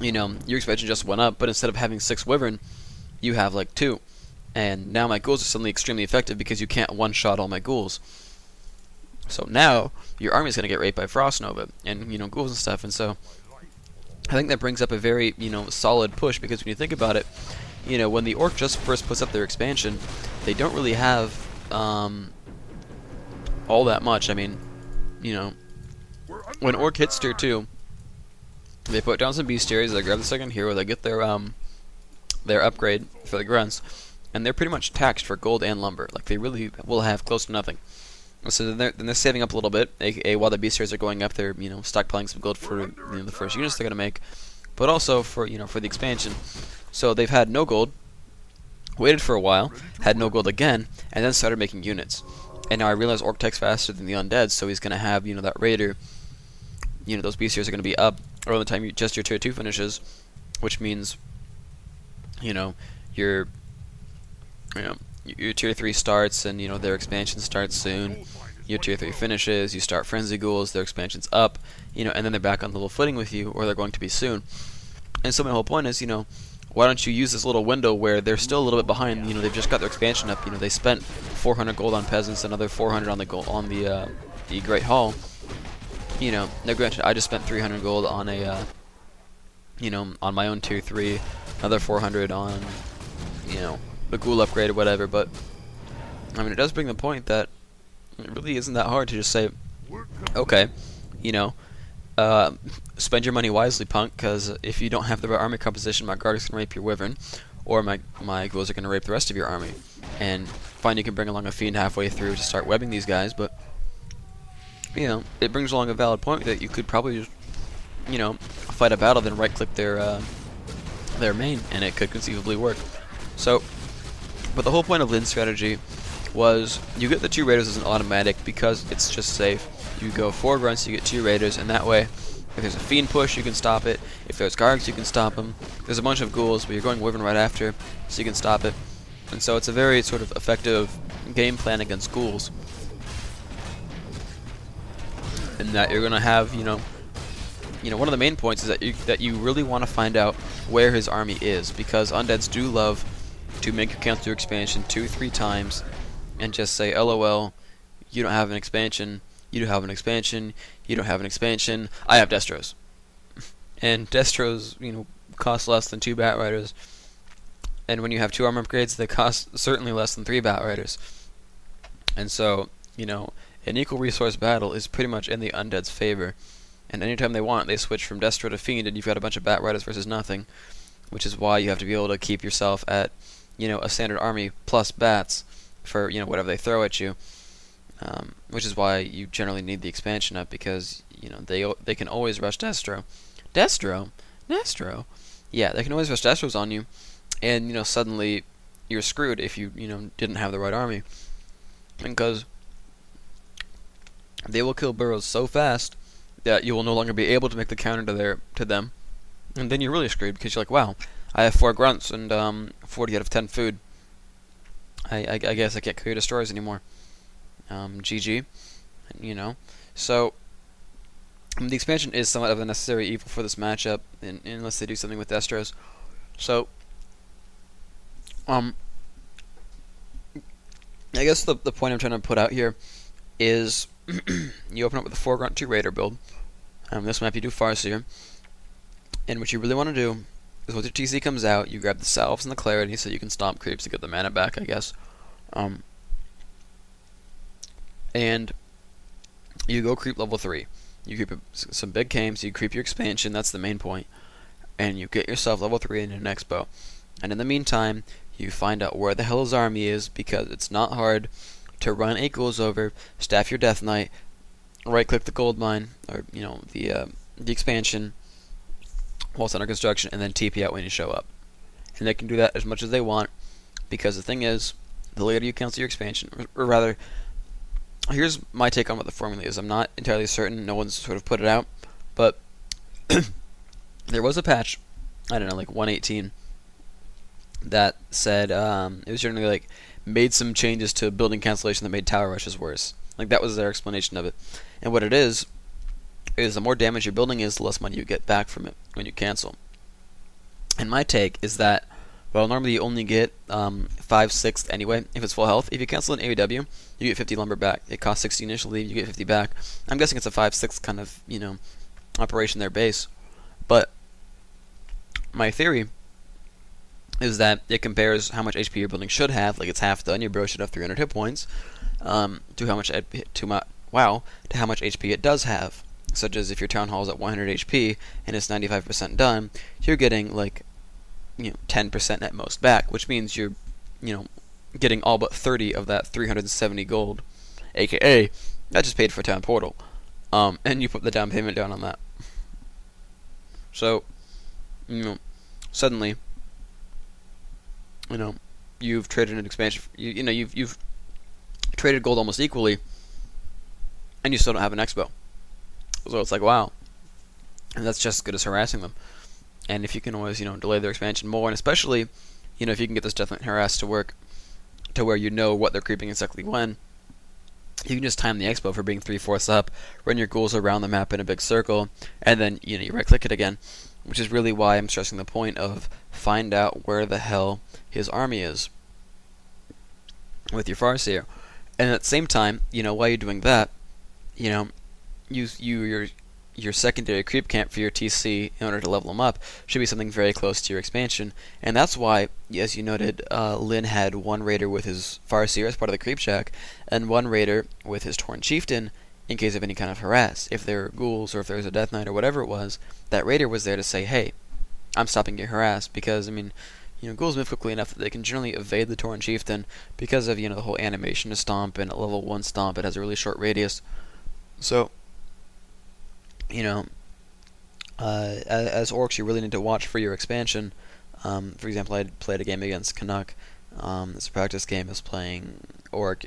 you know, your expansion just went up, but instead of having 6 wyvern, you have like 2. And now my ghouls are suddenly extremely effective because you can't one-shot all my ghouls. So now your army is going to get raped by Frost Nova and, you know, ghouls and stuff. And so I think that brings up a very, you know, solid push, because when you think about it, you know, when the orc just first puts up their expansion, they don't really have all that much. I mean, you know, when orc hits tier 2, they put down some bestiaries, they grab the second hero, they get their upgrade for the grunts, and they're pretty much taxed for gold and lumber. Like, they really will have close to nothing. So then they're saving up a little bit, aka while the bestiaries are going up, they're, you know, stockpiling some gold for, you know, the first units they're gonna make, but also for, you know, for the expansion. So they've had no gold, waited for a while, had no gold again, and then started making units. And now I realize orc tech's faster than the undead, so he's gonna have, you know, that raider. You know, those bestiaries are gonna be up around the time just your tier 2 finishes, which means, you know, your tier 3 starts, and, you know, their expansion starts soon. Your tier 3 finishes, you start Frenzy Ghouls, their expansion's up, you know, and then they're back on level footing with you, or they're going to be soon. And so my whole point is, you know, why don't you use this little window where they're still a little bit behind? You know, they've just got their expansion up. You know, they spent 400 gold on peasants, another 400 on the Great Hall. You know, now granted, I just spent 300 gold on a, you know, on my own tier 3, another 400 on, you know, the ghoul upgrade or whatever. But I mean, it does bring the point that it really isn't that hard to just say, okay, you know, spend your money wisely, punk, because if you don't have the right army composition, my guard is going to rape your wyvern, or my ghouls are going to rape the rest of your army. And fine, you can bring along a fiend halfway through to start webbing these guys, but, you know, it brings along a valid point that you could probably just, you know, fight a battle, then right-click their main, and it could conceivably work. So, but the whole point of Lynn's strategy was you get the 2 raiders as an automatic because it's just safe. You go 4 grunts, you get 2 raiders, and that way, if there's a fiend push, you can stop it. If there's guards, you can stop them. There's a bunch of ghouls, but you're going wyvern right after, so you can stop it. And so it's a very sort of effective game plan against ghouls. And that you're gonna have, you know, one of the main points is that you really want to find out where his army is, because undeads do love to make you cancel your expansion 2-3 times and just say, LOL, you don't have an expansion. You don't have an expansion. You don't have an expansion. I have Destros. And Destros, you know, cost less than 2 Bat Riders. And when you have 2 armor upgrades, they cost certainly less than 3 Bat Riders. And so, you know, an equal resource battle is pretty much in the undead's favor. And anytime they want, they switch from Destro to Fiend, and you've got a bunch of Bat Riders versus nothing. Which is why you have to be able to keep yourself at, you know, a standard army plus bats for, you know, whatever they throw at you. Which is why you generally need the expansion up, because, you know, they can always rush Destro. Destro? Yeah, they can always rush Destros on you, and, you know, suddenly you're screwed if you, you know, didn't have the right army. Because they will kill burrows so fast that you will no longer be able to make the counter to them. And then you're really screwed, because you're like, wow, I have 4 grunts and 40 out of 10 food. I guess I can't clear destroyers anymore. GG, you know. So the expansion is somewhat of a necessary evil for this matchup, unless they do something with Destros. So I guess the point I'm trying to put out here is you open up with a 4 grunt 2 raider build. This map you do Farseer, and what you really want to do is once your TC comes out, you grab the salves and the clarity so you can stomp creeps to get the mana back, I guess. And you go creep level 3. You creep some big games, you creep your expansion, that's the main point. And you get yourself level 3 in your next bow. And in the meantime, you find out where the hell his army is, because it's not hard to run 8 ghouls over, staff your Death Knight, right click the gold mine, or, you know, the expansion while it's under construction, and then TP out when you show up. And they can do that as much as they want, because the thing is, the later you cancel your expansion, or rather, here's my take on what the formula is. I'm not entirely certain, no one's sort of put it out, but there was a patch, I don't know, like 118, that said, it was generally like, made some changes to building cancellation that made tower rushes worse. Like, that was their explanation of it. And what it is the more damage your building is, the less money you get back from it when you cancel. And my take is that, well, normally you only get 5/6 anyway if it's full health. If you cancel an AOW, you get 50 lumber back. It costs 60 initially, you get 50 back. I'm guessing it's a 5/6 kind of, operation there base. But my theory is that it compares how much HP your building should have, like it's half done, your bro should have 300 hit points, to how much HP it does have. Such as if your town hall is at 100 HP and it's 95% done, you're getting like 10% at most back, which means you're getting all but 30 of that 370 gold, aka that just paid for town portal, and you put the down payment down on that. So suddenly you've traded an expansion. You've traded gold almost equally, and you still don't have an expo. So it's like, wow, and that's just as good as harassing them. And if you can always delay their expansion more, and especially if you can get this definite harass to work to where you know what they're creeping exactly when, you can just time the expo for being 3/4 up, run your ghouls around the map in a big circle, and then you right click it again, which is really why I'm stressing the point of find out where the hell his army is with your Farseer. And at the same time, while you're doing that, your secondary creep camp for your TC in order to level them up should be something very close to your expansion. And that's why, as you noted, Lin had one raider with his Farseer as part of the creep shack, and one raider with his Torn Chieftain in case of any kind of harass. If there were ghouls or if there was a Death Knight or whatever it was, that raider was there to say, hey, I'm stopping your harass, because ghouls move quickly enough that they can generally evade the Torn Chieftain because of the whole animation to stomp, and at level 1 stomp it has a really short radius. So as orcs, you really need to watch for your expansion. For example, I played a game against Canuck. It's a practice game. I was playing orc,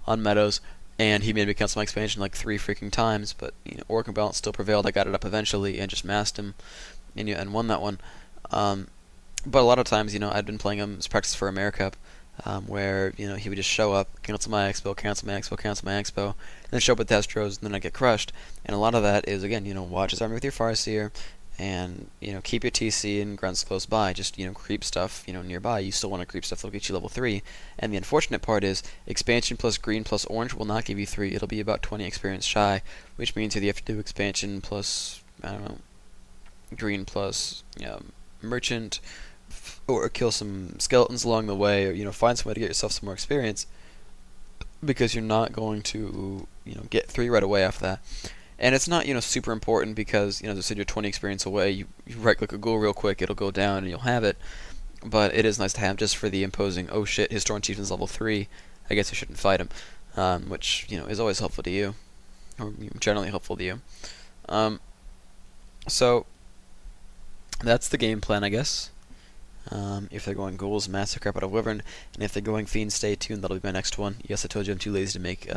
on Meadows, and he made me cancel my expansion like 3 freaking times. But orc and balance still prevailed. I got it up eventually and just masked him, and won that one. But a lot of times, I'd been playing him as practice for AmeriCup, where he would just show up, cancel my expo, cancel my expo, cancel my expo, and then show up with Destros, and then I get crushed. And a lot of that is, again, watch his army with your Farseer, and keep your TC and grunts close by. Just creep stuff nearby. You still want to creep stuff that'll get you level 3. And the unfortunate part is expansion plus green plus orange will not give you 3. It'll be about 20 experience shy, which means either you have to do expansion plus green plus merchant, or kill some skeletons along the way, or find some way to get yourself some more experience, because you're not going to get 3 right away after that. And it's not super important, because as I said, you're 20 experience away. You right click a ghoul real quick, it'll go down and you'll have it. But it is nice to have just for the imposing, oh shit, his Storm Chieftain's level 3, I guess I shouldn't fight him, which is always helpful to you, or generally helpful to you. So that's the game plan, I guess. If they're going ghouls, massive crap out of Wyvern, and if they're going fiends, stay tuned. That'll be my next one. Yes, I told you I'm too lazy to make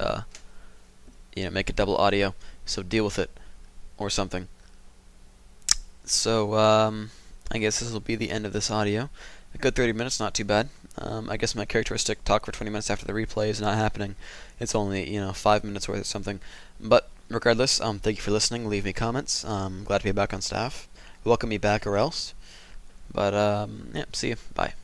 make a double audio, so deal with it, or something. So I guess this will be the end of this audio. A good 30 minutes, not too bad. I guess my characteristic talk for 20 minutes after the replay is not happening. It's only 5 minutes worth or something. But regardless, thank you for listening. Leave me comments. Glad to be back on staff. Welcome me back or else. But, yeah, see you. Bye.